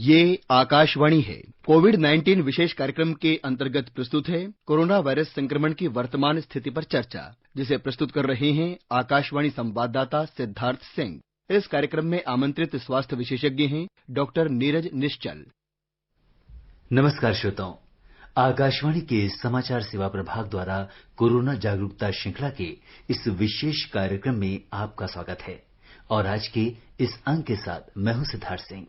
ये आकाशवाणी है। कोविड-19 विशेष कार्यक्रम के अंतर्गत प्रस्तुत है कोरोना वायरस संक्रमण की वर्तमान स्थिति पर चर्चा, जिसे प्रस्तुत कर रहे हैं आकाशवाणी संवाददाता सिद्धार्थ सिंह। इस कार्यक्रम में आमंत्रित स्वास्थ्य विशेषज्ञ हैं डॉक्टर नीरज निश्चल। नमस्कार श्रोताओं, आकाशवाणी के समाचार सेवा प्रभाग द्वारा कोरोना जागरूकता श्रृंखला के इस विशेष कार्यक्रम में आपका स्वागत है। और आज के इस अंक के साथ मैं हूं सिद्धार्थ सिंह।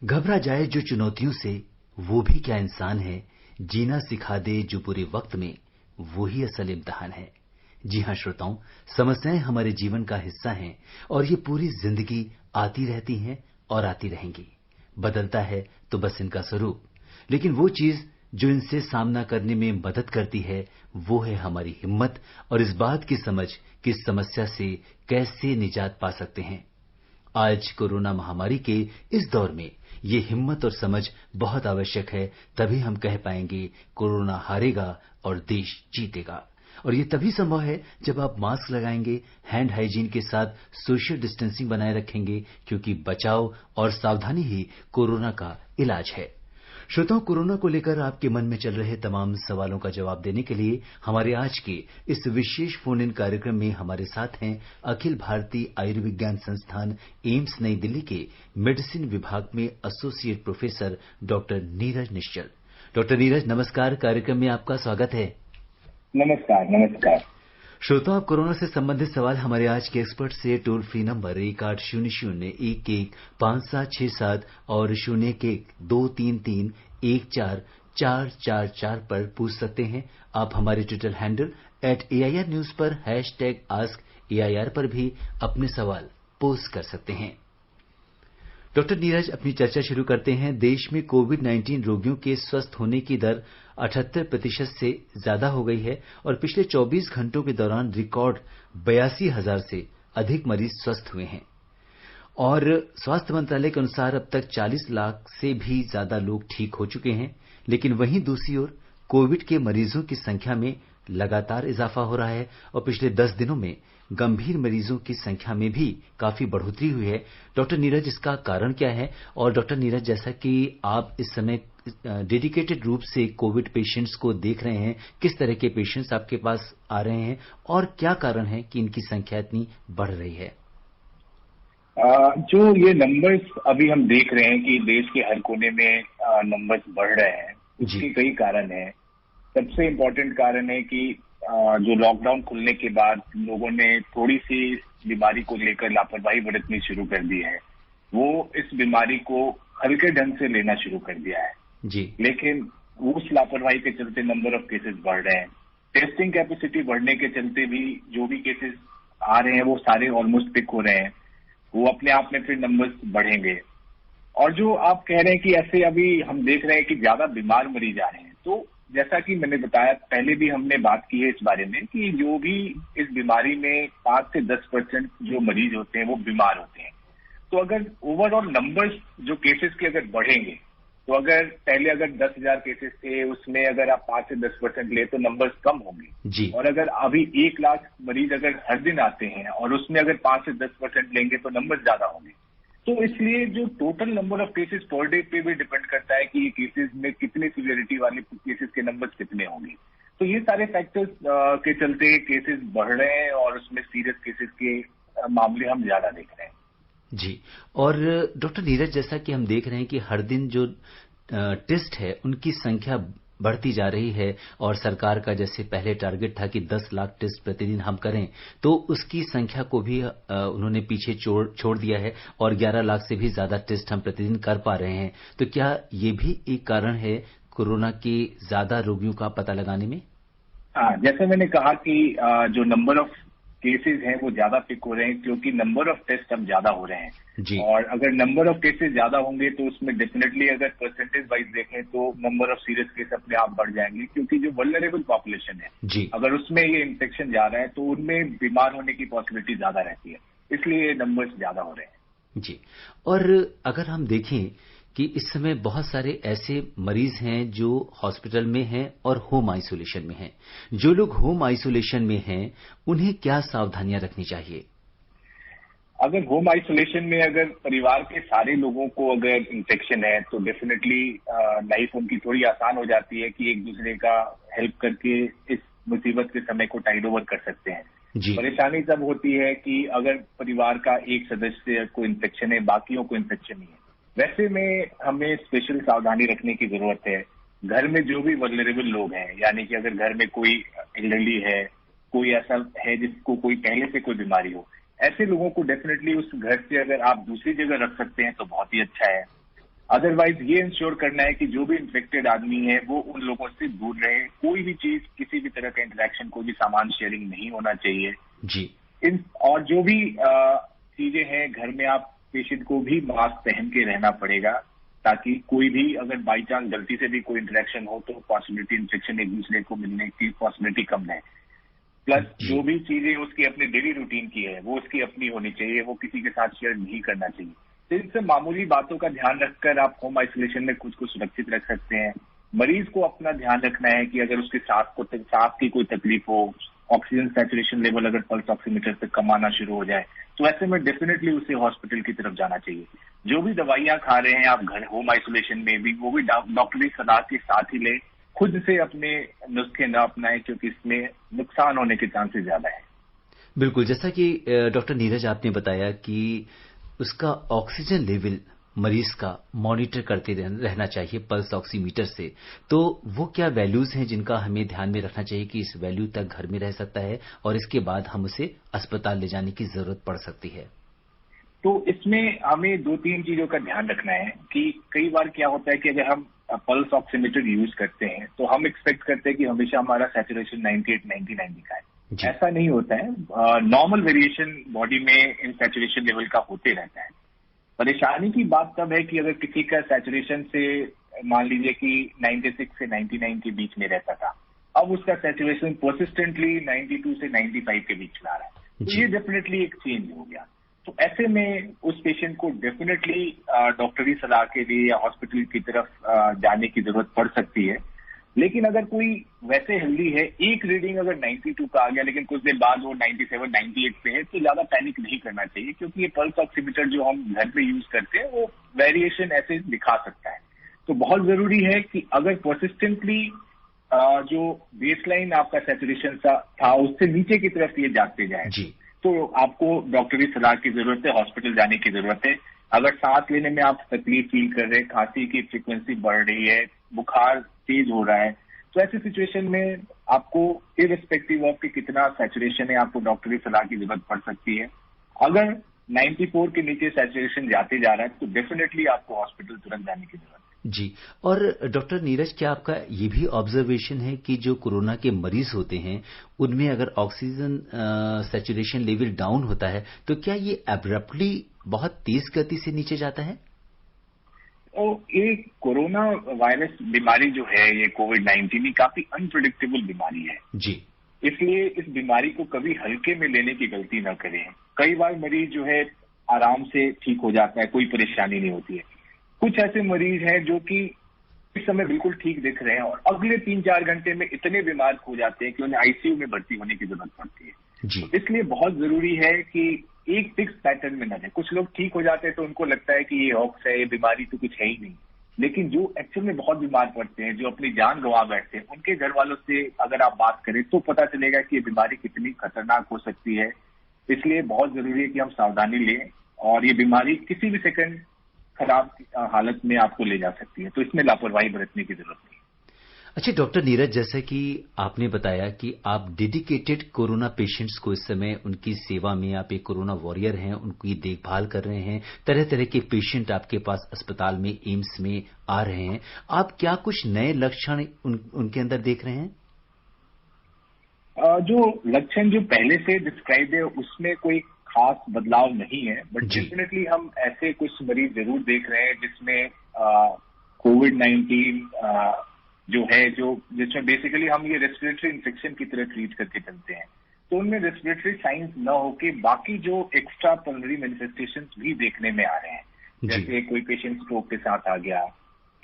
घबरा जाए जो चुनौतियों से, वो भी क्या इंसान है। जीना सिखा दे जो बुरे वक्त में, वो ही असल इम्तिहान है। जी हां श्रोताओं, समस्याएं हमारे जीवन का हिस्सा हैं और ये पूरी जिंदगी आती रहती हैं और आती रहेंगी। बदलता है तो बस इनका स्वरूप, लेकिन वो चीज जो इनसे सामना करने में मदद करती है, वो है हमारी हिम्मत और इस बात की समझ कि इस समस्या से कैसे निजात पा सकते हैं। आज कोरोना महामारी के इस दौर में ये हिम्मत और समझ बहुत आवश्यक है। तभी हम कह पाएंगे कोरोना हारेगा और देश जीतेगा। और ये तभी संभव है जब आप मास्क लगाएंगे, हैंड हाइजीन के साथ सोशल डिस्टेंसिंग बनाए रखेंगे, क्योंकि बचाव और सावधानी ही कोरोना का इलाज है। श्रोताओं, कोरोना को लेकर आपके मन में चल रहे तमाम सवालों का जवाब देने के लिए हमारे आज के इस विशेष फोन इन कार्यक्रम में हमारे साथ हैं अखिल भारतीय आयुर्विज्ञान संस्थान एम्स नई दिल्ली के मेडिसिन विभाग में एसोसिएट प्रोफेसर डॉक्टर नीरज निश्चल। डॉक्टर नीरज, नमस्कार। कार्यक्रम में आपका स्वागत है। नमस्कार। श्रोताओं, आप कोरोना से संबंधित सवाल हमारे आज के एक्सपर्ट से टोल फ्री नंबर 1800-11-5767 और 0112331444 पर पूछ सकते हैं। आप हमारे ट्विटर हैंडल @AIR न्यूज पर #AskAIR पर भी अपने सवाल पोस्ट कर सकते हैं। डॉक्टर नीरज, अपनी चर्चा शुरू करते हैं। देश में कोविड-19 रोगियों के स्वस्थ होने की दर 78% से ज्यादा हो गई है और पिछले 24 घंटों के दौरान रिकॉर्ड 82,000 से अधिक मरीज स्वस्थ हुए हैं। और स्वास्थ्य मंत्रालय के अनुसार अब तक 40 लाख से भी ज्यादा लोग ठीक हो चुके हैं। लेकिन वहीं दूसरी ओर कोविड के मरीजों की संख्या में लगातार इजाफा हो रहा है और पिछले 10 दिनों में गंभीर मरीजों की संख्या में भी काफी बढ़ोतरी हुई है। डॉक्टर नीरज, इसका कारण क्या है? और डॉक्टर नीरज, जैसा कि आप इस समय डेडिकेटेड रूप से कोविड पेशेंट्स को देख रहे हैं, किस तरह के पेशेंट्स आपके पास आ रहे हैं और क्या कारण है कि इनकी संख्या इतनी बढ़ रही है? जो ये नंबर्स अभी हम देख रहे हैं कि देश के हर कोने में नंबर्स बढ़ रहे हैं, इसके कई कारण हैं। सबसे इम्पोर्टेंट कारण है कि जो लॉकडाउन खुलने के बाद लोगों ने थोड़ी सी बीमारी को लेकर लापरवाही बरतनी शुरू कर दी है। वो इस बीमारी को हल्के ढंग से लेना शुरू कर दिया है जी। लेकिन उस लापरवाही के चलते नंबर ऑफ केसेस बढ़ रहे हैं। टेस्टिंग कैपेसिटी बढ़ने के चलते भी जो भी केसेस आ रहे हैं वो सारे ऑलमोस्ट पिक हो रहे हैं। वो अपने आप में फिर नंबर्स बढ़ेंगे। और जो आप कह रहे हैं कि ऐसे अभी हम देख रहे हैं कि ज्यादा बीमार मरीज आ रहे हैं, तो जैसा कि मैंने बताया, पहले भी हमने बात की है इस बारे में कि जो भी इस बीमारी में 5 से 10% जो मरीज होते हैं वो बीमार होते हैं। तो अगर ओवरऑल नंबर्स जो केसेस के अगर बढ़ेंगे, तो अगर पहले अगर 10,000 केसेस थे, उसमें अगर आप 5 से 10% ले तो नंबर्स कम होंगे जी। और अगर अभी 1 लाख मरीज अगर हर दिन आते हैं और उसमें अगर 5 से 10% लेंगे तो नंबर्स ज्यादा होंगे। तो इसलिए जो total number of cases per day पे भी डिपेंड करता है कि ये केसेस में कितने सीवियरिटी वाले केसेस के नंबर्स कितने होंगे। तो ये सारे फैक्टर्स के चलते केसेस बढ़ रहे हैं और उसमें सीरियस केसेस के मामले हम ज्यादा देख रहे हैं जी। और डॉक्टर नीरज, जैसा कि हम देख रहे हैं कि हर दिन जो टेस्ट है उनकी संख्या बढ़ती जा रही है और सरकार का जैसे पहले टारगेट था कि 10 लाख टेस्ट प्रतिदिन हम करें, तो उसकी संख्या को भी उन्होंने पीछे छोड़ दिया है और 11 लाख से भी ज्यादा टेस्ट हम प्रतिदिन कर पा रहे हैं। तो क्या ये भी एक कारण है कोरोना के ज्यादा रोगियों का पता लगाने में? हाँ, जैसे मैंने कहा कि जो नंबर ऑफ केसेस हैं वो ज्यादा पिक हो रहे हैं क्योंकि नंबर ऑफ टेस्ट अब ज्यादा हो रहे हैं जी। और अगर नंबर ऑफ केसेस ज्यादा होंगे तो उसमें डेफिनेटली अगर परसेंटेज वाइज देखें तो नंबर ऑफ सीरियस केस अपने आप बढ़ जाएंगे, क्योंकि जो वल्नरेबल पॉपुलेशन है जी, अगर उसमें ये इन्फेक्शन जा रहा है तो उनमें बीमार होने की पॉसिबिलिटी ज्यादा रहती है, इसलिए ये नंबर्स ज्यादा हो रहे हैं जी। और अगर हम देखें कि इस समय बहुत सारे ऐसे मरीज हैं जो हॉस्पिटल में हैं और होम आइसोलेशन में हैं। जो लोग होम आइसोलेशन में हैं उन्हें क्या सावधानियां रखनी चाहिए? अगर होम आइसोलेशन में अगर परिवार के सारे लोगों को अगर इन्फेक्शन है तो डेफिनेटली लाइफ उनकी थोड़ी आसान हो जाती है कि एक दूसरे का हेल्प करके इस मुसीबत के समय को टाइड ओवर कर सकते हैं। परेशानी तब होती है कि अगर परिवार का एक सदस्य को इन्फेक्शन है, बाकियों को इन्फेक्शन नहीं है। वैसे में हमें स्पेशल सावधानी रखने की जरूरत है। घर में जो भी वल्नरेबल लोग हैं, यानी कि अगर घर में कोई एल्डरली है, कोई ऐसा है जिसको कोई पहले से कोई बीमारी हो, ऐसे लोगों को डेफिनेटली उस घर से अगर आप दूसरी जगह रख सकते हैं तो बहुत ही अच्छा है। अदरवाइज ये इंश्योर करना है कि जो भी इन्फेक्टेड आदमी है वो उन लोगों से दूर रहे। कोई भी चीज, किसी भी तरह का इंटरेक्शन, कोई भी सामान शेयरिंग नहीं होना चाहिए जी। और जो भी चीजें हैं घर में, आप पेशेंट को भी मास्क पहन के रहना पड़ेगा ताकि कोई भी अगर बाई चांस गलती से भी कोई इंटरेक्शन हो तो पॉसिबिलिटी इन्फेक्शन एक दूसरे को मिलने की पॉसिबिलिटी कम रहे। प्लस जो भी चीजें उसकी अपनी डेली रूटीन की है वो उसकी अपनी होनी चाहिए, वो किसी के साथ शेयर नहीं करना चाहिए। तो इन सब मामूली बातों का ध्यान रखकर आप होम आइसोलेशन में खुद को सुरक्षित रख सकते हैं। मरीज को अपना ध्यान रखना है कि अगर उसके सांस की कोई तकलीफ हो, ऑक्सीजन सैचुरेशन लेवल अगर पल्स ऑक्सीमीटर से कम आना शुरू हो जाए तो ऐसे में डेफिनेटली उसे हॉस्पिटल की तरफ जाना चाहिए। जो भी दवाइयां खा रहे हैं आप घर होम आइसोलेशन में भी, वो भी डॉक्टरी सलाह के साथ ही ले। खुद से अपने नुस्खे न अपनाएं क्योंकि इसमें नुकसान होने के चांसेस ज्यादा है। बिल्कुल, जैसा कि डॉक्टर नीरज आपने बताया कि उसका ऑक्सीजन लेवल मरीज का मॉनिटर करते रहना चाहिए पल्स ऑक्सीमीटर से। तो वो क्या वैल्यूज हैं जिनका हमें ध्यान में रखना चाहिए कि इस वैल्यू तक घर में रह सकता है और इसके बाद हम उसे अस्पताल ले जाने की जरूरत पड़ सकती है? तो इसमें हमें 2-3 चीजों का ध्यान रखना है कि कई बार क्या होता है कि अगर हम पल्स ऑक्सीमीटर यूज करते हैं तो हम एक्सपेक्ट करते हैं कि हमेशा हमारा सैचुरेशन 98-99 दिखाए। ऐसा नहीं होता है। नॉर्मल वेरिएशन बॉडी में इन सैचुरेशन लेवल का होते रहता है। परेशानी की बात तब है कि अगर किसी का सैचुरेशन से मान लीजिए कि 96 से 99 के बीच में रहता था, अब उसका सैचुरेशन परसिस्टेंटली 92 से 95 के बीच ला रहा है, तो ये डेफिनेटली एक चेंज हो गया। तो ऐसे में उस पेशेंट को डेफिनेटली डॉक्टरी सलाह के लिए या हॉस्पिटल की तरफ जाने की जरूरत पड़ सकती है। लेकिन अगर कोई वैसे हेल्दी है, एक रीडिंग अगर 92 का आ गया लेकिन कुछ देर बाद वो 97-98 पे है, तो ज्यादा पैनिक नहीं करना चाहिए क्योंकि ये पल्स ऑक्सीमीटर जो हम घर पे यूज करते हैं वो वेरिएशन ऐसे दिखा सकता है। तो बहुत जरूरी है कि अगर परसिस्टेंटली जो बेसलाइन आपका सैचुरेशन था उससे नीचे की तरफ ये जाते जाए तो आपको डॉक्टरी सलाह की जरूरत है, हॉस्पिटल जाने की जरूरत है। अगर सांस लेने में आप तकलीफ फील कर रहे हैं, खांसी की फ्रीक्वेंसी बढ़ रही है, बुखार तेज हो रहा है, तो ऐसी सिचुएशन में आपको इररिस्पेक्टिव ऑफ कि कितना सैचुरेशन है आपको डॉक्टरी सलाह की जरूरत पड़ सकती है। अगर 94 के नीचे सैचुरेशन जाते जा रहा है तो डेफिनेटली आपको हॉस्पिटल तुरंत जाने की जरूरत है। जी। और डॉक्टर नीरज, क्या आपका ये भी ऑब्जर्वेशन है कि जो कोरोना के मरीज होते हैं उनमें अगर ऑक्सीजन सैचुरेशन लेवल डाउन होता है तो क्या ये एब्रप्टली बहुत तेज गति से नीचे जाता है? तो ये कोरोना वायरस बीमारी जो है, ये कोविड-19 काफी अनप्रेडिक्टेबल बीमारी है जी। इसलिए इस बीमारी को कभी हल्के में लेने की गलती न करें। कई बार मरीज जो है आराम से ठीक हो जाता है, कोई परेशानी नहीं होती है। कुछ ऐसे मरीज हैं जो कि इस समय बिल्कुल ठीक दिख रहे हैं और अगले 3-4 घंटे में इतने बीमार हो जाते हैं कि उन्हें आईसीयू में भर्ती होने की जरूरत पड़ती है जी। तो इसलिए बहुत जरूरी है कि एक फिक्स पैटर्न में न जाए। कुछ लोग ठीक हो जाते हैं तो उनको लगता है कि ये हॉक्स है, ये बीमारी तो कुछ है ही नहीं, लेकिन जो एक्चुअल में बहुत बीमार पड़ते हैं, जो अपनी जान गंवा बैठते हैं, उनके घर वालों से अगर आप बात करें तो पता चलेगा कि ये बीमारी कितनी खतरनाक हो सकती है। इसलिए बहुत जरूरी है कि हम सावधानी लें और ये बीमारी किसी भी सेकंड खराब हालत में आपको ले जा सकती है, तो इसमें लापरवाही बरतने की जरूरत नहीं। अच्छा डॉक्टर नीरज, जैसे कि आपने बताया कि आप डेडिकेटेड कोरोना पेशेंट्स को इस समय उनकी सेवा में, आप एक कोरोना वॉरियर हैं, उनकी देखभाल कर रहे हैं, तरह तरह के पेशेंट आपके पास अस्पताल में, एम्स में आ रहे हैं। आप क्या कुछ नए लक्षण उनके अंदर देख रहे हैं? जो लक्षण जो पहले से डिस्क्राइब है उसमें कोई खास बदलाव नहीं है, बट डेफिनेटली हम ऐसे कुछ मरीज जरूर देख रहे हैं जिसमें कोविड-19 जो है, जिसमें बेसिकली हम ये रेस्पिरेटरी इन्फेक्शन की तरह ट्रीट करके चलते हैं, तो उनमें रेस्पिरेटरी साइंस न होके बाकी जो एक्स्ट्रा पल्मोनरी मैनिफेस्टेशंस भी देखने में आ रहे हैं। जैसे कोई पेशेंट स्ट्रोक के साथ आ गया,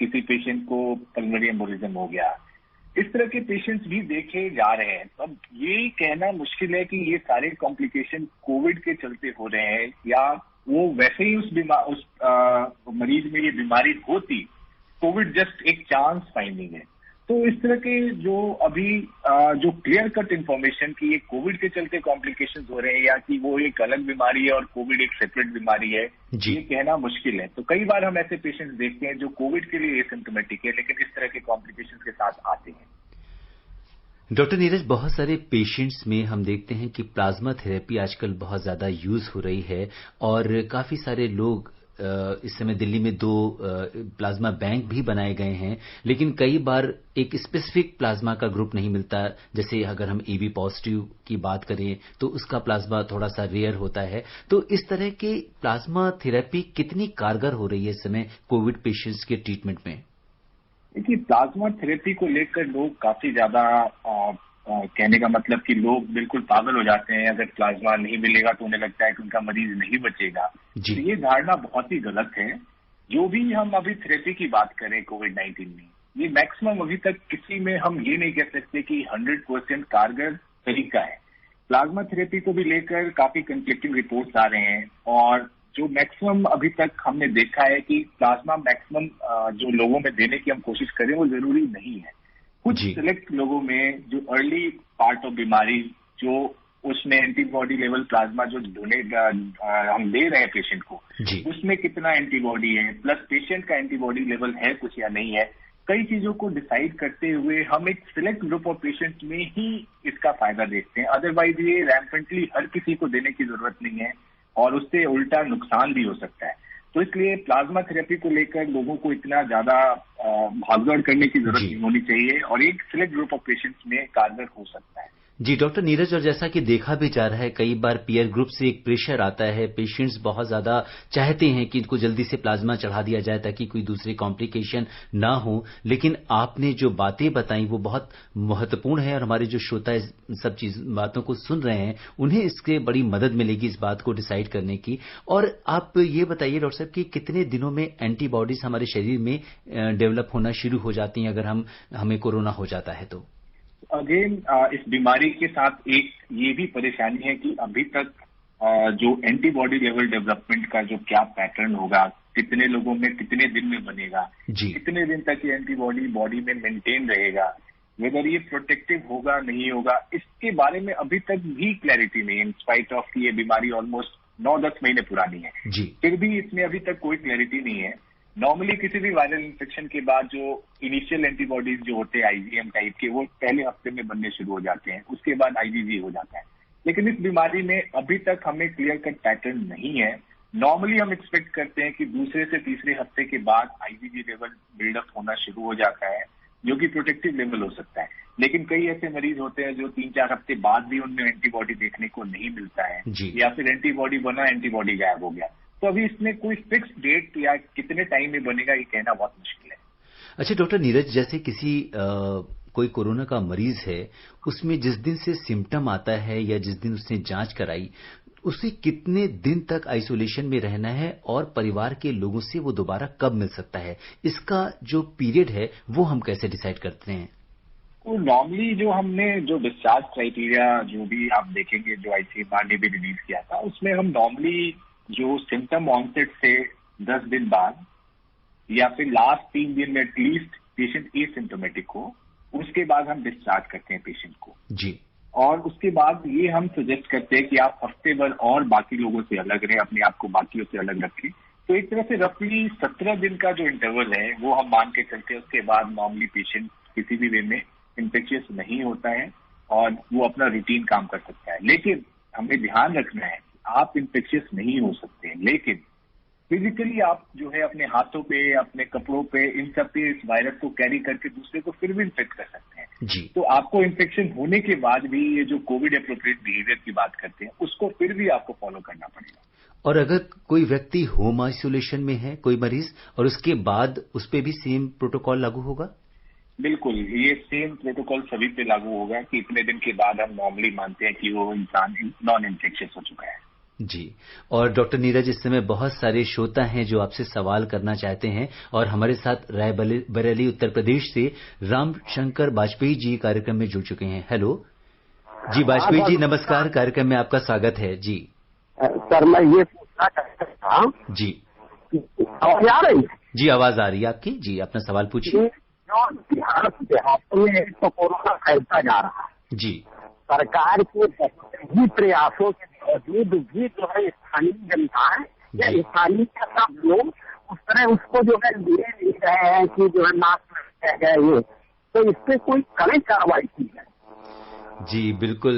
किसी पेशेंट को पल्मोनरी एम्बोलिज्म हो गया, इस तरह के पेशेंट्स भी देखे जा रहे हैं। अब ये कहना मुश्किल है कि ये सारे कॉम्प्लिकेशन कोविड के चलते हो रहे हैं या वो वैसे ही उस मरीज में ये बीमारी होती, कोविड जस्ट एक चांस फाइंडिंग है। तो इस तरह के जो अभी जो क्लियर कट इन्फॉर्मेशन कि ये कोविड के चलते कॉम्प्लिकेशंस हो रहे हैं या कि वो एक अलग बीमारी है और कोविड एक सेपरेट बीमारी है, ये कहना मुश्किल है। तो कई बार हम ऐसे पेशेंट्स देखते हैं जो कोविड के लिए एसिम्प्टोमेटिक है लेकिन इस तरह के कॉम्प्लिकेशंस के साथ आते हैं। डॉक्टर नीरज, बहुत सारे पेशेंट्स में हम देखते हैं कि प्लाज्मा थेरेपी आजकल बहुत ज्यादा यूज हो रही है और काफी सारे लोग इस समय दिल्ली में 2 प्लाज्मा बैंक भी बनाए गए हैं, लेकिन कई बार एक स्पेसिफिक प्लाज्मा का ग्रुप नहीं मिलता। जैसे अगर हम एबी पॉजिटिव की बात करें तो उसका प्लाज्मा थोड़ा सा रेयर होता है। तो इस तरह की प्लाज्मा थेरेपी कितनी कारगर हो रही है इस समय कोविड पेशेंट्स के ट्रीटमेंट में? देखिए, प्लाज्मा थेरेपी को लेकर लोग काफी ज्यादा कहने का मतलब कि लोग बिल्कुल पागल हो जाते हैं। अगर प्लाज्मा नहीं मिलेगा तो उन्हें लगता है कि उनका मरीज नहीं बचेगा। तो ये धारणा बहुत ही गलत है। जो भी हम अभी थेरेपी की बात करें कोविड-19 में, ये मैक्सिमम अभी तक किसी में हम ये नहीं कह सकते कि 100% कारगर तरीका है। प्लाज्मा थेरेपी को भी लेकर काफी कंफ्लिक्टिंग रिपोर्ट्स आ रहे हैं और जो मैक्सिमम अभी तक हमने देखा है कि प्लाज्मा मैक्सिमम जो लोगों में देने की हम कोशिश करें वो जरूरी नहीं है। कुछ सिलेक्ट लोगों में जो अर्ली पार्ट ऑफ बीमारी जो उसमें एंटीबॉडी लेवल प्लाज्मा जो हम दे रहे हैं पेशेंट को, उसमें कितना एंटीबॉडी है प्लस पेशेंट का एंटीबॉडी लेवल है कुछ या नहीं है, कई चीजों को डिसाइड करते हुए हम एक सिलेक्ट ग्रुप ऑफ पेशेंट में ही इसका फायदा देखते हैं। अदरवाइज ये रैम्पेंटली हर किसी को देने की जरूरत नहीं है और उससे उल्टा नुकसान भी हो सकता है। तो इसलिए प्लाज्मा थेरेपी को लेकर लोगों को इतना ज्यादा भागदौड़ करने की जरूरत नहीं होनी चाहिए और एक सिलेक्ट ग्रुप ऑफ पेशेंट्स में कारगर हो सकता है। जी डॉक्टर नीरज, और जैसा कि देखा भी जा रहा है कई बार पीयर ग्रुप से एक प्रेशर आता है, पेशेंट्स बहुत ज्यादा चाहते हैं कि इनको जल्दी से प्लाज्मा चढ़ा दिया जाए ताकि कोई दूसरी कॉम्प्लिकेशन ना हो, लेकिन आपने जो बातें बताई वो बहुत महत्वपूर्ण है और हमारे जो श्रोता इस सब बातों को सुन रहे हैं उन्हें इसके बड़ी मदद मिलेगी इस बात को डिसाइड करने की। और आप ये बताइए डॉक्टर साहब कि कितने दिनों में एंटीबॉडीज हमारे शरीर में डेवलप होना शुरू हो जाती हैं अगर हमें कोरोना हो जाता है तो? अगेन इस बीमारी के साथ एक ये भी परेशानी है कि अभी तक जो एंटीबॉडी लेवल डेवलपमेंट का जो क्या पैटर्न होगा, कितने लोगों में कितने दिन में बनेगा, कितने दिन तक ये एंटीबॉडी बॉडी में मेंटेन रहेगा, वेदर ये प्रोटेक्टिव होगा नहीं होगा, इसके बारे में अभी तक भी क्लैरिटी नहीं है। इन स्पाइट ऑफ कि ये बीमारी ऑलमोस्ट 9-10 महीने पुरानी है, फिर भी इसमें अभी तक कोई क्लैरिटी नहीं है। नॉर्मली किसी भी वायरल इन्फेक्शन के बाद जो इनिशियल एंटीबॉडीज जो होते हैं आईजीएम टाइप के, वो पहले हफ्ते में बनने शुरू हो जाते हैं, उसके बाद आईजीजी हो जाता है। लेकिन इस बीमारी में अभी तक हमें क्लियर कट पैटर्न नहीं है। नॉर्मली हम एक्सपेक्ट करते हैं कि दूसरे से तीसरे हफ्ते के बाद आईजीजी लेवल बिल्डअप होना शुरू हो जाता है, जो कि प्रोटेक्टिव लेवल हो सकता है। लेकिन कई ऐसे मरीज होते हैं जो 3-4 हफ्ते बाद भी उनमें एंटीबॉडी देखने को नहीं मिलता है या फिर एंटीबॉडी बना एंटीबॉडी गायब हो गया। तो अभी इसमें कोई फिक्स डेट या कितने टाइम में बनेगा ये कहना बहुत मुश्किल है। अच्छा डॉक्टर नीरज, जैसे किसी कोई कोरोना का मरीज है, उसमें जिस दिन से सिम्टम आता है या जिस दिन उसने जांच कराई, उसे कितने दिन तक आइसोलेशन में रहना है और परिवार के लोगों से वो दोबारा कब मिल सकता है, इसका जो पीरियड है वो हम कैसे डिसाइड करते हैं? तो नॉर्मली जो हमने जो डिस्चार्ज क्राइटेरिया जो भी आप देखेंगे जो आईसीएमआर ने भी रिलीज किया था, उसमें हम नॉर्मली जो सिम्टम ऑनसेट से 10 दिन बाद या फिर लास्ट 3 दिन में एटलीस्ट पेशेंट एसिम्प्टोमेटिक हो, उसके बाद हम डिस्चार्ज करते हैं पेशेंट को जी। और उसके बाद ये हम सजेस्ट करते हैं कि आप हफ्ते भर और बाकी लोगों से अलग रहें, अपने आप को बाकियों से अलग रखें। तो एक तरह से रफली 17 दिन का जो इंटरवल है वो हम मान के चलते हैं। उसके बाद नॉर्मली पेशेंट किसी भी वे में इन्फेक्शियस नहीं होता है और वो अपना रूटीन काम कर सकता है। लेकिन हमें ध्यान रखना है आप इन्फेक्शियस नहीं हो सकते हैं, लेकिन फिजिकली आप जो है अपने हाथों पे, अपने कपड़ों पे, इन सब पे इस वायरस को कैरी करके दूसरे को फिर भी इन्फेक्ट कर सकते हैं जी। तो आपको इन्फेक्शन होने के बाद भी ये जो कोविड एप्रोप्रिएट बिहेवियर की बात करते हैं उसको फिर भी आपको फॉलो करना पड़ेगा। और अगर कोई व्यक्ति होम आइसोलेशन में है, कोई मरीज, और उसके बाद उस पर भी सेम प्रोटोकॉल लागू होगा? बिल्कुल, ये सेम प्रोटोकॉल सभी पे लागू होगा कि इतने दिन के बाद हम नॉर्मली मानते हैं कि वो इंसान नॉन इन्फेक्शियस हो चुका है जी। और डॉक्टर नीरज, इस समय बहुत सारे श्रोता हैं जो आपसे सवाल करना चाहते हैं और हमारे साथ रायबरेली उत्तर प्रदेश से रामशंकर बाजपेयी जी कार्यक्रम में जुड़ चुके हैं। हेलो जी बाजपेयी जी, नमस्कार। कार्यक्रम में आपका स्वागत है जी। सर मैं ये पूछना चाहता था जी आवाज आ रही है? जी, आवाज आ रही है आपकी। जी, अपना सवाल पूछिए। जो देहातों में तो कोरोना फैलता जा रहा है जी सरकार के ही प्रयासों के बावजूद भी जो है स्थानीय जनता है या स्थानीय के सब लोग उस तरह उसको जो है ले नहीं रहे हैं कि जो है मास्क लगाया गया ये, तो इस पे कोई कड़ी कार्रवाई की है? जी बिल्कुल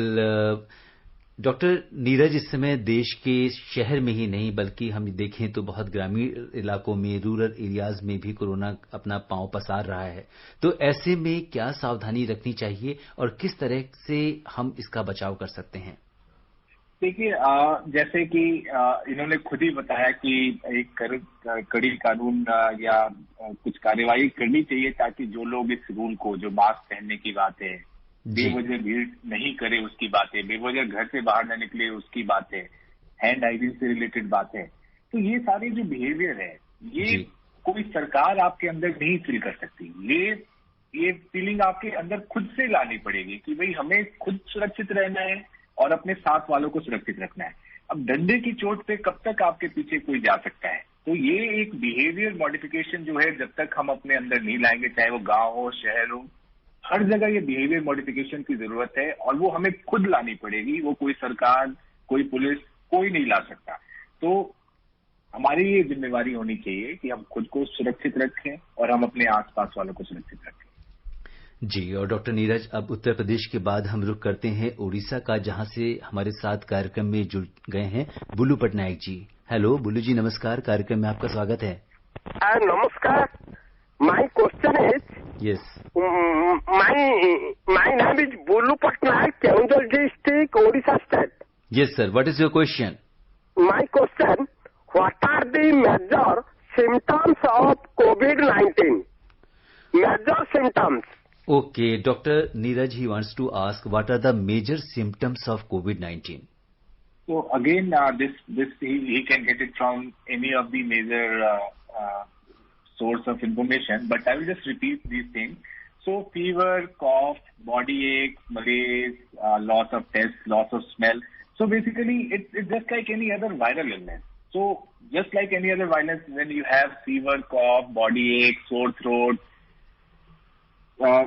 डॉक्टर नीरज, इस समय देश के शहर में ही नहीं बल्कि हम देखें तो बहुत ग्रामीण इलाकों में, रूरल एरियाज में भी कोरोना अपना पांव पसार रहा है। तो ऐसे में क्या सावधानी रखनी चाहिए और किस तरह से हम इसका बचाव कर सकते हैं? देखिए, जैसे कि इन्होंने खुद ही बताया कि एक कड़ी कानून या कुछ कार्यवाही करनी चाहिए ताकि जो लोग इस रूल को, जो मास्क पहनने की बात है, बेवजह भीड़ नहीं करे उसकी बात है, बेवजह घर से बाहर न निकले उसकी बात है, हैंड हाइजीन से रिलेटेड बात है, तो ये सारे जो बिहेवियर है ये कोई सरकार आपके अंदर नहीं फील कर सकती। ये फीलिंग आपके अंदर खुद से लानी पड़ेगी कि भाई हमें खुद सुरक्षित रहना है और अपने साथ वालों को सुरक्षित रखना है। अब डंडे की चोट पे कब तक आपके पीछे कोई जा सकता है? तो ये एक बिहेवियर मॉडिफिकेशन जो है, जब तक हम अपने अंदर नहीं लाएंगे, चाहे वो गांव हो, शहर हो, हर जगह ये बिहेवियर मॉडिफिकेशन की जरूरत है और वो हमें खुद लानी पड़ेगी। वो कोई सरकार, कोई पुलिस, कोई नहीं ला सकता। तो हमारी ये जिम्मेवारी होनी चाहिए कि हम खुद को सुरक्षित रखें और हम अपने आसपास वालों को सुरक्षित रखें। जी। और डॉक्टर नीरज, अब उत्तर प्रदेश के बाद हम रुख करते हैं उड़ीसा का, जहां से हमारे साथ कार्यक्रम में जुड़ गए हैं बुल्लू पटनायक जी। हेलो बुल्लू जी, नमस्कार। कार्यक्रम में आपका स्वागत है। नमस्कार। My question is Yes. My name is Bulu Patnaik, Keonjhar district, Odisha state. Yes, sir. What is your question? My question: what are the major symptoms of COVID-19? Major symptoms. Okay, Dr. Neeraj, he wants to ask what are the major symptoms of COVID-19? So again, this he can get it from any of the major source of information, but I will just repeat these things. So fever, cough, body ache, malaise, loss of taste, loss of smell. So basically it's just like any other viral illness. So just like any other virus, when you have fever, cough, body ache, sore throat,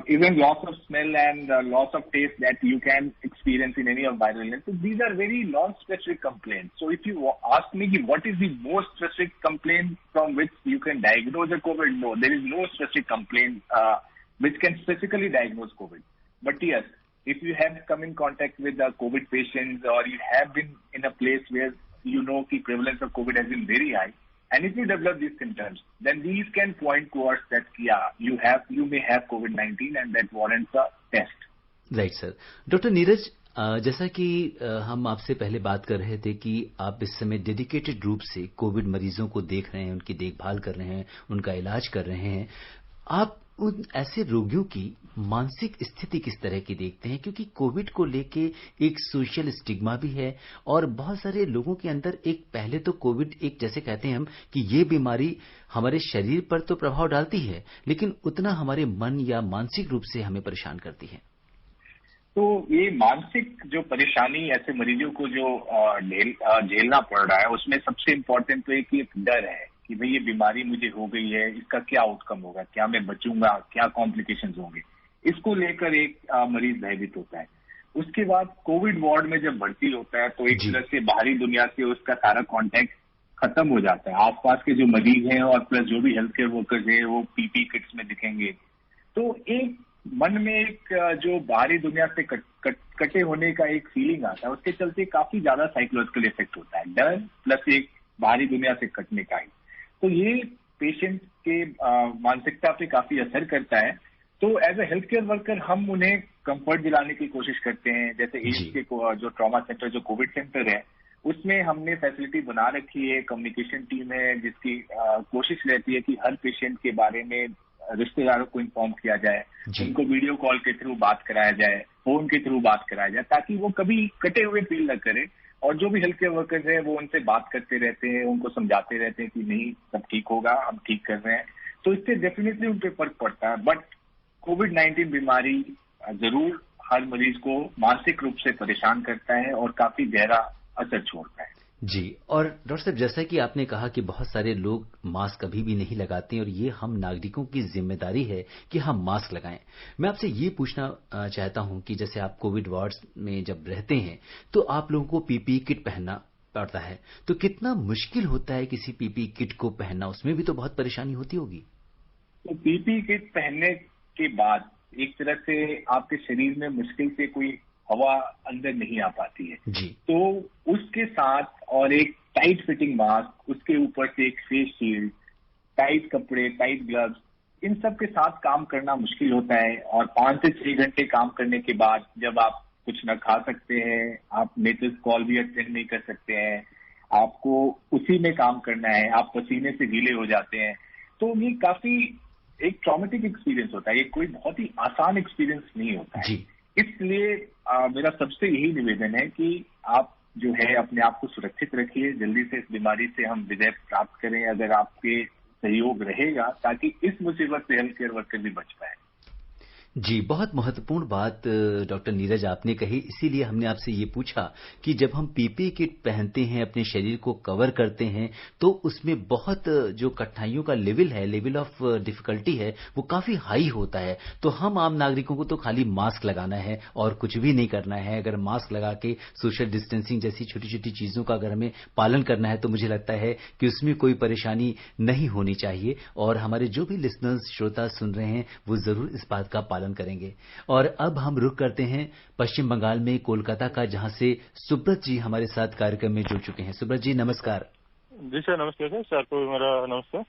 even loss of smell and loss of taste that you can experience in any of viral illness. So these are very non-specific complaints. So if you ask me what is the most specific complaint from which you can diagnose a COVID, no, there is no specific complaint which can specifically diagnose COVID. But yes, if you have come in contact with COVID patients or you have been in a place where you know the prevalence of COVID has been very high, and if you develop these symptoms, then these can point towards that, yeah, you may have COVID-19 and that warrants a test. Right, sir. Dr. Neeraj, जैसा कि हम आपसे पहले बात कर रहे थे कि आप इस समय डेडिकेटेड रूप से कोविड मरीजों को देख रहे हैं, उनकी देखभाल कर रहे हैं, उनका इलाज कर रहे हैं, आप उन ऐसे रोगियों की मानसिक स्थिति किस तरह की देखते हैं? क्योंकि कोविड को लेके एक सोशल स्टिग्मा भी है और बहुत सारे लोगों के अंदर एक, पहले तो कोविड एक, जैसे कहते हैं हम कि ये बीमारी हमारे शरीर पर तो प्रभाव डालती है लेकिन उतना हमारे मन या मानसिक रूप से हमें परेशान करती है। तो ये मानसिक जो परेशानी ऐसे मरीजों को जो झेलना पड़ रहा है, उसमें सबसे इम्पोर्टेंट तो एक डर है कि भाई ये बीमारी मुझे हो गई है, इसका क्या आउटकम होगा, क्या मैं बचूंगा, क्या कॉम्प्लिकेशंस होंगे, इसको लेकर एक मरीज भयभीत होता है। उसके बाद कोविड वार्ड में जब भर्ती होता है तो एक तरह से बाहरी दुनिया से उसका सारा कांटेक्ट खत्म हो जाता है। आसपास के जो मरीज हैं और प्लस जो भी हेल्थ केयर वर्कर्स हैं वो पीपी किट्स में दिखेंगे, तो एक मन में एक जो बाहरी दुनिया से कटे होने का एक फीलिंग आता है। उसके चलते काफी ज्यादा साइकोलॉजिकल इफेक्ट होता है, डर प्लस एक बाहरी दुनिया से कटने का ही। तो ये पेशेंट के मानसिकता पे काफी असर करता है। तो as a health care worker हम उन्हें कंफर्ट दिलाने की कोशिश करते हैं। जैसे एम्स के जो ट्रॉमा सेंटर, जो कोविड सेंटर है, उसमें हमने फैसिलिटी बना रखी है, कम्युनिकेशन टीम है जिसकी कोशिश रहती है कि हर पेशेंट के बारे में रिश्तेदारों को इन्फॉर्म किया जाए, उनको वीडियो कॉल के थ्रू बात कराया जाए, फोन के थ्रू बात कराया जाए, ताकि वो कभी कटे हुए फील न करें और जो भी हेल्थ केयर वर्कर्स हैं वो उनसे बात करते रहते हैं, उनको समझाते रहते हैं कि नहीं सब ठीक होगा, हम ठीक कर रहे हैं। तो इससे डेफिनेटली उन पर फर्क पड़ता है। बट कोविड-19 बीमारी जरूर हर मरीज को मानसिक रूप से परेशान करता है और काफी गहरा असर छोड़ता है। जी। और डॉक्टर साहब, जैसा कि आपने कहा कि बहुत सारे लोग मास्क कभी भी नहीं लगाते हैं और ये हम नागरिकों की जिम्मेदारी है कि हम मास्क लगाएं। मैं आपसे ये पूछना चाहता हूं कि जैसे आप कोविड वार्ड्स में जब रहते हैं तो आप लोगों को पीपीई किट पहनना पड़ता है, तो कितना मुश्किल होता है किसी पीपीई किट को पहनना? उसमें भी तो बहुत परेशानी होती होगी। तो पीपीई किट पहनने के बाद एक तरह से आपके शरीर में मुश्किल से कोई हवा अंदर नहीं आ पाती है जी। तो उसके साथ और एक टाइट फिटिंग मास्क, उसके ऊपर से एक फेस शील्ड, टाइट कपड़े, टाइट ग्लव्स, इन सब के साथ काम करना मुश्किल होता है। और 5 से 6 घंटे काम करने के बाद जब आप कुछ न खा सकते हैं, आप नेचर्स कॉल भी अटेंड नहीं कर सकते हैं, आपको उसी में काम करना है, आप पसीने से गीले हो जाते हैं, तो ये काफी एक ट्रॉमेटिक एक्सपीरियंस होता है। ये कोई बहुत ही आसान एक्सपीरियंस नहीं होता है। इसलिए मेरा सबसे यही निवेदन है कि आप जो है अपने आप को सुरक्षित रखिए, जल्दी से इस बीमारी से हम विजय प्राप्त करें अगर आपके सहयोग रहेगा, ताकि इस मुसीबत से हेल्थ केयर वर्कर भी बच पाए। जी, बहुत महत्वपूर्ण बात डॉक्टर नीरज आपने कही। इसीलिए हमने आपसे ये पूछा कि जब हम पीपीई किट पहनते हैं, अपने शरीर को कवर करते हैं, तो उसमें बहुत जो कठिनाइयों का लेवल ऑफ डिफिकल्टी है, वो काफ़ी हाई होता है। तो हम आम नागरिकों को तो खाली मास्क लगाना है और कुछ भी नहीं करना है। अगर मास्क लगा के सोशल डिस्टेंसिंग जैसी छोटी-छोटी चीज़ों का अगर हमें पालन करना है, तो मुझे लगता है कि उसमें कोई परेशानी नहीं होनी चाहिए। और हमारे जो भी लिसनर्स, श्रोता सुन रहे हैं, वो ज़रूर इस बात का पालन करेंगे। और अब हम रुख करते हैं पश्चिम बंगाल में कोलकाता का, जहां से सुब्रत जी हमारे साथ कार्यक्रम में जुड़ चुके हैं। सुब्रत जी नमस्कार। जी सर नमस्कार। सर को मेरा नमस्कार।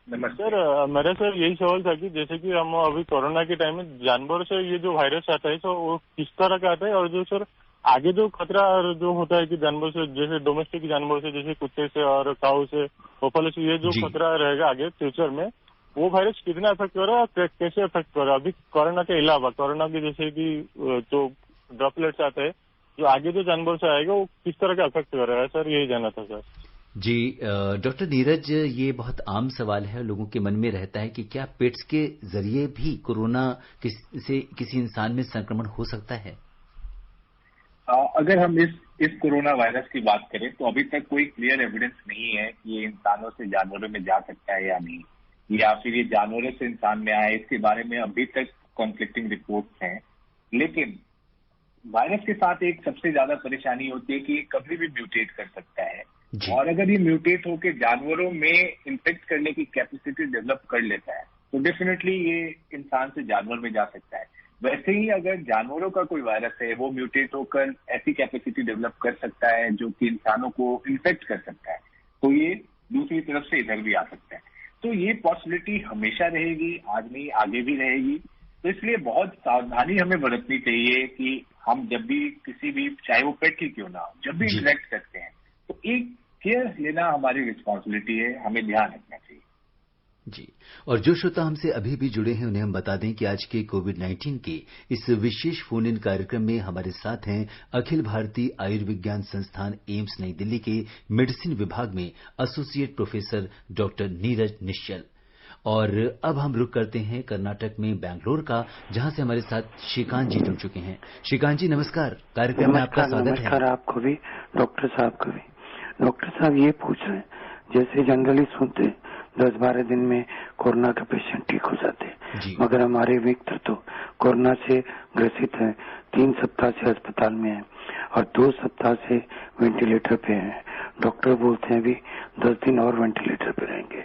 नमस्ते सर मेरा सर यही सवाल था कि जैसे कि हम अभी कोरोना के टाइम में जानवरों से ये जो वायरस आता है तो वो किस तरह का आता है, और जो सर आगे जो खतरा जो होता है कि जानवर से, जैसे डोमेस्टिक जानवर से, जैसे कुत्ते से और काऊ से, बफेलो से, ये जो खतरा रहेगा आगे फ्यूचर में, वो वायरस कितना इफेक्ट कर रहा है और कैसे इफेक्ट कर रहा है अभी कोरोना के अलावा? कोरोना के जैसे कि जो ड्रॉपलेट्स आते हैं, जो आगे जो जानवर से आएगा वो किस तरह का इफेक्ट कर रहा है, सर यही जानना था सर। जी डॉक्टर नीरज, ये बहुत आम सवाल है, लोगों के मन में रहता है कि क्या पेट्स के जरिए भी कोरोना से किसी इंसान में संक्रमण हो सकता है? अगर हम इस कोरोना वायरस की बात करें तो अभी तक कोई क्लियर एविडेंस नहीं है कि ये इंसानों से जानवरों में जा सकता है या नहीं, या फिर ये जानवरों से इंसान में आए, इसके बारे में अभी तक कॉन्फ्लिक्टिंग रिपोर्ट्स हैं। लेकिन वायरस के साथ एक सबसे ज्यादा परेशानी होती है कि ये कभी भी म्यूटेट कर सकता है, और अगर ये म्यूटेट होकर जानवरों में इन्फेक्ट करने की कैपेसिटी डेवलप कर लेता है तो डेफिनेटली ये इंसान से जानवर में जा सकता है। वैसे ही अगर जानवरों का कोई वायरस है, वो म्यूटेट होकर ऐसी कैपेसिटी डेवलप कर सकता है जो कि इंसानों को इन्फेक्ट कर सकता है, तो ये दूसरी तरफ से इधर भी आ सकता है। तो ये पॉसिबिलिटी हमेशा रहेगी, आज नहीं आगे भी रहेगी। तो इसलिए बहुत सावधानी हमें बरतनी चाहिए कि हम जब भी किसी भी, चाहे वो पेट ही क्यों ना हो, जब भी इंटरेक्ट करते हैं तो एक केयर लेना हमारी रिस्पॉन्सिबिलिटी है, हमें ध्यान रखना चाहिए। जी। और जो श्रोता हमसे अभी भी जुड़े हैं उन्हें हम बता दें कि आज के कोविड-19 के इस विशेष फोन इन कार्यक्रम में हमारे साथ हैं अखिल भारतीय आयुर्विज्ञान संस्थान एम्स नई दिल्ली के मेडिसिन विभाग में एसोसिएट प्रोफेसर डॉक्टर नीरज निश्चल। और अब हम रुख करते हैं कर्नाटक में बैंगलोर का, जहां से हमारे साथ श्रीकांत जी जुड़ चुके हैं। श्रीकांत जी नमस्कार, कार्यक्रम में आपका स्वागत है। नमस्कार आपको भी, डॉक्टर साहब को भी। डॉक्टर साहब ये पूछ रहे हैं, जैसे जनरली सुनते 10-12 दिन में कोरोना के पेशेंट ठीक हो जाते हैं, मगर हमारे मित्र तो कोरोना से ग्रसित हैं, 3 सप्ताह से अस्पताल में हैं और 2 सप्ताह से वेंटिलेटर पे हैं। डॉक्टर बोलते हैं अभी 10 दिन और वेंटिलेटर पे रहेंगे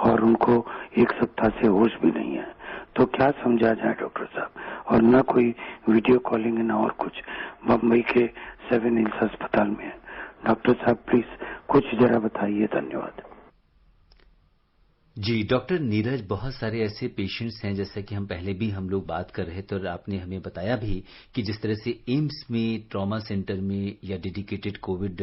और उनको 1 सप्ताह से होश भी नहीं है। तो क्या समझा जाए डॉक्टर साहब? और न कोई वीडियो कॉलिंग न और कुछ। बम्बई के 7 हिल्स अस्पताल में है। डॉक्टर साहब प्लीज कुछ जरा बताइए, धन्यवाद। जी डॉक्टर नीरज, बहुत सारे ऐसे पेशेंट्स हैं, जैसा कि पहले भी हम लोग बात कर रहे थे और आपने हमें बताया भी कि जिस तरह से एम्स में, ट्रॉमा सेंटर में या डेडिकेटेड कोविड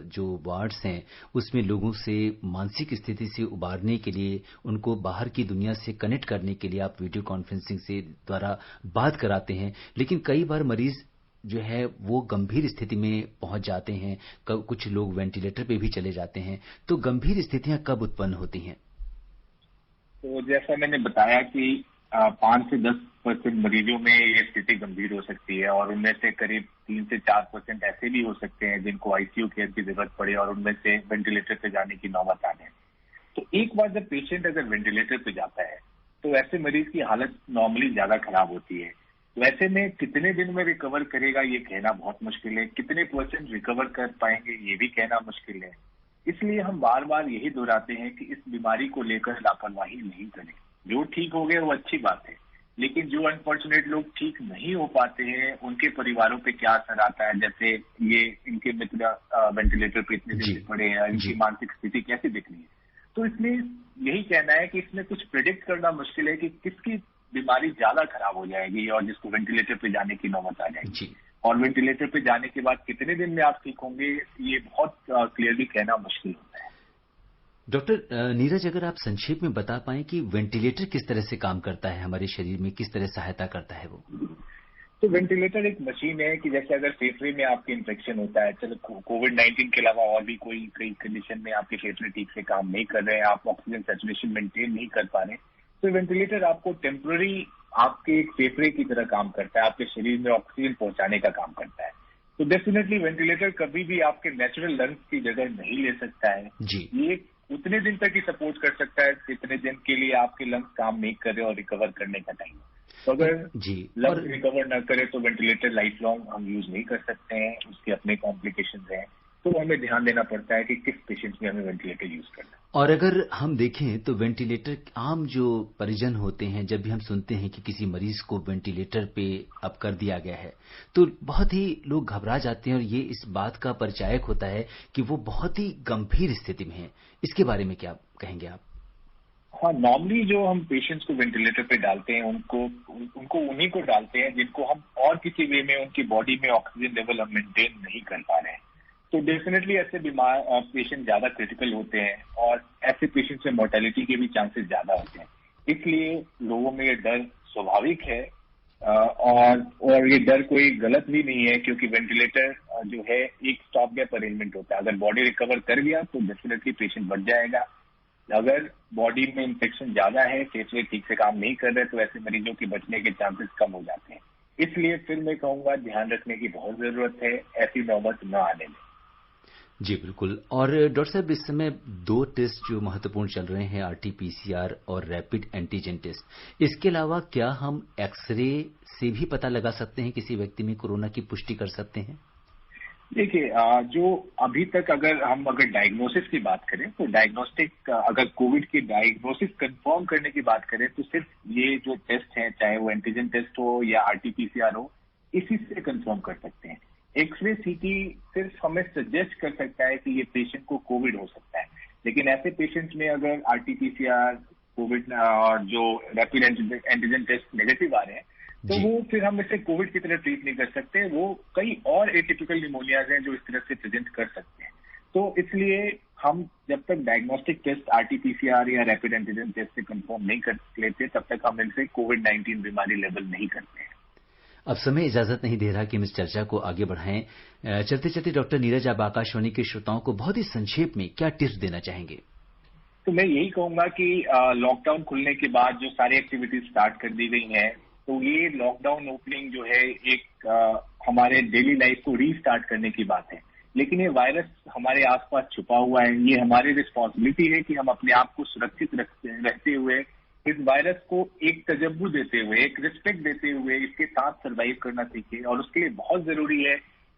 जो वार्ड्स हैं, उसमें लोगों से मानसिक स्थिति से उबारने के लिए, उनको बाहर की दुनिया से कनेक्ट करने के लिए आप वीडियो कॉन्फ्रेंसिंग से द्वारा बात कराते हैं। लेकिन कई बार मरीज जो है वो गंभीर स्थिति में पहुंच जाते हैं, कुछ लोग वेंटिलेटर पे भी चले जाते हैं, तो गंभीर स्थितियां कब उत्पन्न होती हैं? तो जैसा मैंने बताया कि 5 से 10% मरीजों में ये स्थिति गंभीर हो सकती है और उनमें से करीब 3 से 4% ऐसे भी हो सकते हैं जिनको आईसीयू केयर की जरूरत पड़े और उनमें से वेंटिलेटर पे जाने की नौबत आ जाए। तो एक बार जब पेशेंट अगर वेंटिलेटर पे जाता है तो ऐसे मरीज की हालत नॉर्मली ज्यादा खराब होती है। तो ऐसे में कितने दिन में रिकवर करेगा ये कहना बहुत मुश्किल है, कितने % रिकवर कर पाएंगे ये भी कहना मुश्किल है। इसलिए हम बार बार यही दोहराते हैं कि इस बीमारी को लेकर लापरवाही नहीं करें। जो ठीक हो गए वो अच्छी बात है, लेकिन जो अनफॉर्चुनेट लोग ठीक नहीं हो पाते हैं उनके परिवारों पे क्या असर आता है, जैसे ये इनके मित्र वेंटिलेटर पे इतने दिन से पड़े हैं, इनकी मानसिक स्थिति कैसी दिख रही है। तो इसलिए यही कहना है कि इसमें कुछ प्रेडिक्ट करना मुश्किल है कि किसकी बीमारी ज्यादा खराब हो जाएगी और जिसको वेंटिलेटर पे जाने की नौबत आ जाएगी, और वेंटिलेटर पे जाने के बाद कितने दिन में आप ठीक होंगे ये बहुत क्लियरली कहना मुश्किल होता है। डॉक्टर नीरज, अगर आप संक्षेप में बता पाएं कि वेंटिलेटर किस तरह से काम करता है, हमारे शरीर में किस तरह सहायता करता है वो? तो वेंटिलेटर एक मशीन है कि जैसे अगर फेफड़े में आपके इन्फेक्शन होता है, चलो कोविड-19 के अलावा और भी कई कंडीशन में आपके फेफड़े ठीक से काम नहीं कर रहे हैं, आप ऑक्सीजन सैचुरेशन मेंटेन नहीं कर पा रहे, तो वेंटिलेटर आपको टेम्पररी आपके एक फेफड़े की तरह काम करता है, आपके शरीर में ऑक्सीजन पहुंचाने का काम करता है। तो डेफिनेटली वेंटिलेटर कभी भी आपके नेचुरल लंग्स की जगह नहीं ले सकता है जी। ये उतने दिन तक ही सपोर्ट कर सकता है जितने दिन के लिए आपके लंग्स काम नहीं कर रहे और रिकवर करने का टाइम। तो अगर लंग्स रिकवर ना करे तो वेंटिलेटर लाइफ लॉन्ग हम यूज नहीं कर सकते हैं, उसके अपने कॉम्प्लिकेशंस हैं। तो हमें ध्यान देना पड़ता है कि किस पेशेंट्स में हमें वेंटिलेटर यूज करना है। और अगर हम देखें तो वेंटिलेटर आम जो परिजन होते हैं, जब भी हम सुनते हैं कि किसी मरीज को वेंटिलेटर पे अब कर दिया गया है तो बहुत ही लोग घबरा जाते हैं और ये इस बात का परिचायक होता है कि वो बहुत ही गंभीर स्थिति में है। इसके बारे में क्या कहेंगे आप? हाँ, नॉर्मली जो हम पेशेंट्स को वेंटिलेटर पे डालते हैं उनको उन्हीं को डालते हैं जिनको हम और किसी वे में उनकी बॉडी में ऑक्सीजन लेवल हम मेंटेन नहीं कर पा रहे हैं। तो डेफिनेटली ऐसे बीमार पेशेंट ज्यादा क्रिटिकल होते हैं और ऐसे पेशेंट से मोर्टेलिटी के भी चांसेस ज्यादा होते हैं। इसलिए लोगों में ये डर स्वाभाविक है और ये डर कोई गलत भी नहीं है, क्योंकि वेंटिलेटर जो है एक स्टॉप गैप अरेंजमेंट होता है। अगर बॉडी रिकवर कर गया तो डेफिनेटली पेशेंट बच जाएगा। अगर बॉडी में इन्फेक्शन ज्यादा है, फेफड़े ठीक से काम नहीं कर रहे, तो ऐसे मरीजों के बचने के चांसेस कम हो जाते हैं। इसलिए फिर मैं कहूंगा ध्यान रखने की बहुत जरूरत है, ऐसी नौबत न आने में। जी बिल्कुल। और डॉक्टर साहब, इस समय 2 टेस्ट जो महत्वपूर्ण चल रहे हैं, आरटी-पीसीआर और रैपिड एंटीजन टेस्ट, इसके अलावा क्या हम एक्सरे से भी पता लगा सकते हैं किसी व्यक्ति में कोरोना की पुष्टि कर सकते हैं? देखिए, जो अभी तक अगर डायग्नोसिस की बात करें तो डायग्नोस्टिक, अगर कोविड की डायग्नोसिस कंफर्म करने की बात करें तो सिर्फ ये जो टेस्ट हैं, चाहे वो एंटीजन टेस्ट हो या आरटी-पीसीआर हो, इसी से कंफर्म कर सकते हैं। एक्सरे सीटी सिर्फ हमें सजेस्ट कर सकता है कि ये पेशेंट को कोविड हो सकता है, लेकिन ऐसे पेशेंट्स में अगर आरटी-पीसीआर, कोविड और जो रैपिड एंटीजन टेस्ट नेगेटिव आ रहे हैं तो वो फिर हम इसे कोविड की तरह ट्रीट नहीं कर सकते। वो कई और एटिपिकल निमोनियाज हैं जो इस तरह से प्रेजेंट कर सकते हैं। तो इसलिए हम जब तक डायग्नोस्टिक टेस्ट आरटी-पीसीआर या रैपिड एंटीजन टेस्ट से कंफर्म नहीं कर लेते, तब तक हम इनसे कोविड-19 बीमारी लेवल नहीं करते हैं। अब समय इजाजत नहीं दे रहा कि हम इस चर्चा को आगे बढ़ाएं। चलते चलते डॉक्टर नीरज, आप आकाशवाणी के श्रोताओं को बहुत ही संक्षेप में क्या टिप्स देना चाहेंगे? तो मैं यही कहूंगा कि लॉकडाउन खुलने के बाद जो सारी एक्टिविटीज स्टार्ट कर दी गई हैं, तो ये लॉकडाउन ओपनिंग जो है एक हमारे डेली लाइफ को रीस्टार्ट करने की बात है। लेकिन ये वायरस हमारे आसपास छुपा हुआ है। ये हमारी रिस्पॉन्सिबिलिटी है कि हम अपने आप को सुरक्षित रहते हुए इस वायरस को एक तजब्बु देते हुए, एक रिस्पेक्ट देते हुए इसके साथ सर्वाइव करना सीखें। और उसके लिए बहुत जरूरी है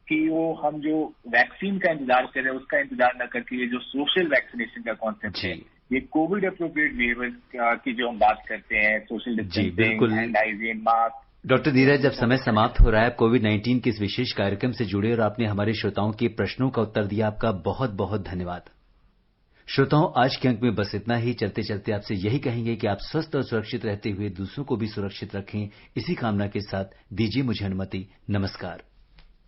कि हम जो वैक्सीन का इंतजार कर रहे हैं उसका इंतजार न करके ये जो सोशल वैक्सीनेशन का कॉन्सेप्ट है, ये कोविड अप्रोप्रिएट बिहेवियर की जो हम बात करते हैं, social distancing, hand hygiene, mask. Doctor Neeraj, अब समय समाप्त हो रहा है। कोविड-19 के इस विशेष कार्यक्रम से जुड़े और आपने हमारे श्रोताओं के प्रश्नों का उत्तर दिया, आपका बहुत बहुत धन्यवाद। श्रोताओं, आज के अंक में बस इतना ही। चलते चलते आपसे यही कहेंगे कि आप स्वस्थ और सुरक्षित रहते हुए दूसरों को भी सुरक्षित रखें। इसी कामना के साथ दीजिए मुझे अनुमति। नमस्कार।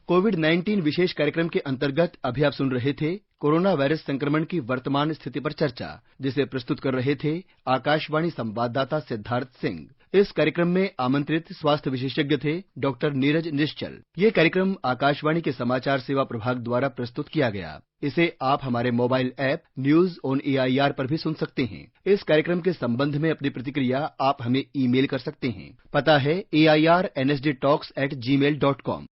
कोविड-19 विशेष कार्यक्रम के अंतर्गत अभी आप सुन रहे थे कोरोना वायरस संक्रमण की वर्तमान स्थिति पर चर्चा, जिसे प्रस्तुत कर रहे थे आकाशवाणी संवाददाता सिद्धार्थ सिंह। इस कार्यक्रम में आमंत्रित स्वास्थ्य विशेषज्ञ थे डॉक्टर नीरज निश्चल। ये कार्यक्रम आकाशवाणी के समाचार सेवा प्रभाग द्वारा प्रस्तुत किया गया। इसे आप हमारे mobile app news on AIR पर भी सुन सकते हैं। इस कार्यक्रम के संबंध में अपनी प्रतिक्रिया आप हमें ईमेल कर सकते हैं। पता है AIRNSDtalks@gmail.com।